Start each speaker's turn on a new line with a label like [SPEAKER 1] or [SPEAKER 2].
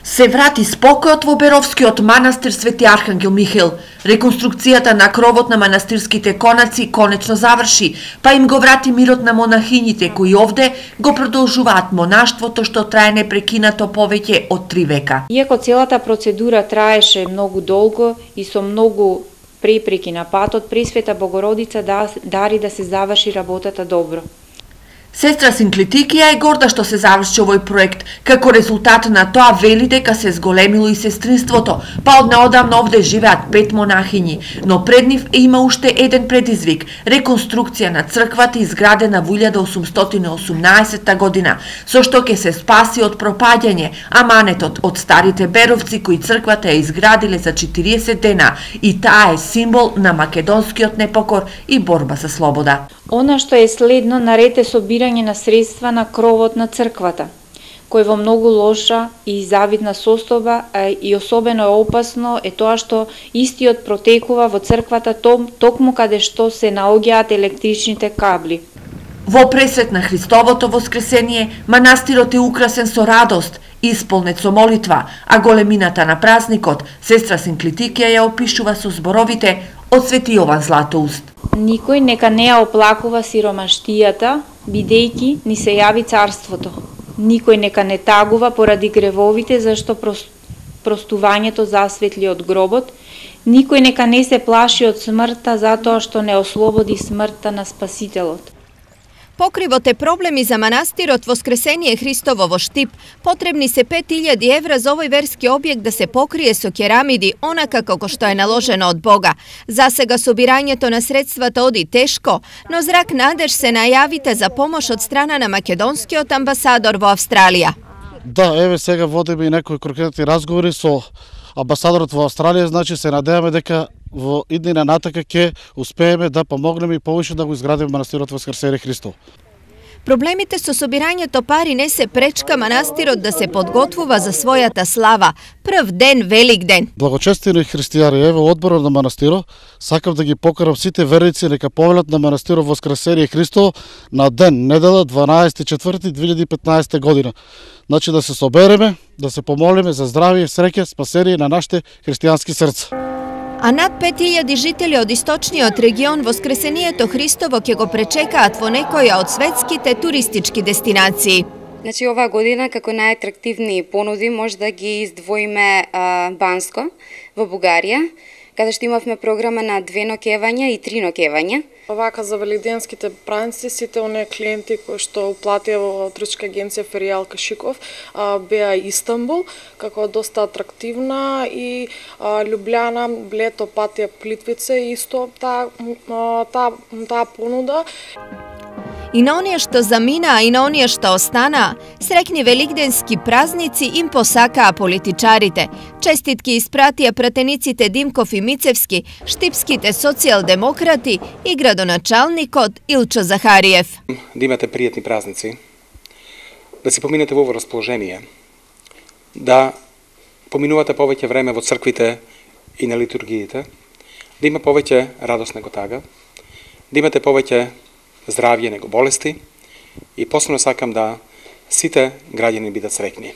[SPEAKER 1] Се врати спокојот во Беровскиот манастир Свети Архангел Михаил. Реконструкцијата на кровот на манастирските конаци конечно заврши, па им го врати мирот на монахињите кои овде го продолжуваат монаштвото што трае непрекинато повеќе од 3 века.
[SPEAKER 2] Иако целата процедура траеше многу долго и со многу препреки на патот, Пресвета Богородица дари да се заврши работата добро.
[SPEAKER 1] Сестра Синклитикија е горда што се заврши овој проект. Како резултат на тоа вели дека се зголемило и сестринството, па од неодамна овде живеат 5 монахињи, но пред нив има уште еден предизвик – реконструкција на црквата изградена во 1818 година, со што ќе се спаси од пропаѓање аманетот од старите беровци кои црквата ја изградиле за 40 дена и таа е символ на македонскиот непокор и борба за слобода.
[SPEAKER 2] Она што е следно наред е собирање на средства на кровот на црквата, кој во многу лоша и завидна состојба и особено опасно е тоа што истиот протекува во црквата токму каде што се наоѓаат електричните кабли.
[SPEAKER 1] Во пресвет на Христовото воскресение, манастирот е украсен со радост, исполнет со молитва, а големината на празникот, сестра Синклитикија ја опишува со зборовите од Свети Јован Златоуст.
[SPEAKER 2] Никој нека не ја оплакува сиромаштијата, бидејќи ни се јави царството. Никој нека не тагува поради гревовите, зашто простувањето засветли од гробот. Никој нека не се плаши од смртта, затоа што не ослободи смртта на Спасителот.
[SPEAKER 3] Покривот е проблеми за манастирот Воскресение Христово во Штип. Потребни се 5000 евра за овој верски објект да се покрие со керамиди, онака како што е наложено од Бога. За сега собирањето на средствата оди тешко, но зрак надеж се најавите за помош од страна на македонскиот амбасадор во Австралија.
[SPEAKER 4] Да, еве сега водиме и некои конкретни разговори со амбасадорот во Австралија, значи се надеваме дека во иднина натака ќе успееме да помогнеме и повеќе да го изградиме манастирот Воскресение Христово.
[SPEAKER 3] Проблемите со собирањето пари не се пречка манастирот да се подготвува за својата слава. Прв ден, Велик ден.
[SPEAKER 4] Благочестени христијани, еве одборот на манастирот, сакам да ги покарам сите верници нека повелат на манастирот Воскресение Христово на ден, недела 12.4.2015 година. Значи да се собереме, да се помолиме за здравје, среќа, спасение на нашите христијански срца.
[SPEAKER 3] А над 5000 жители од источниот регион Воскресението Христово ќе го пречекаат во некоја од светските туристички дестинации.
[SPEAKER 5] Значи оваа година како најатрактивни понуди може да ги издвоиме Банско во Бугарија, каде што имавме програма на 2 ноќевања и 3 ноќевања.
[SPEAKER 6] Вака за великденските празници сите оние клиенти кои што уплатија во туристичка агенција Феријал Кашиков беа Истанбул, како доста атрактивна, и Љубљана, Блето, Патија, Плитвице исто таа понуда.
[SPEAKER 3] И на оние што заминаа и на оние што останаа, среќни великденски празници им посакаа политичарите. Честитки испратија пратениците Димков и Мицевски, штипските социјалдемократи и градоначалникот Илчо Захариев.
[SPEAKER 7] Да имате пријатни празници, да си поминете во расположение, да поминувате повеќе време во црквите и на литургиите, да има повеќе радост него тага, да имате повеќе здравје него болести и посебно сакам да сите граѓани бидат среќни.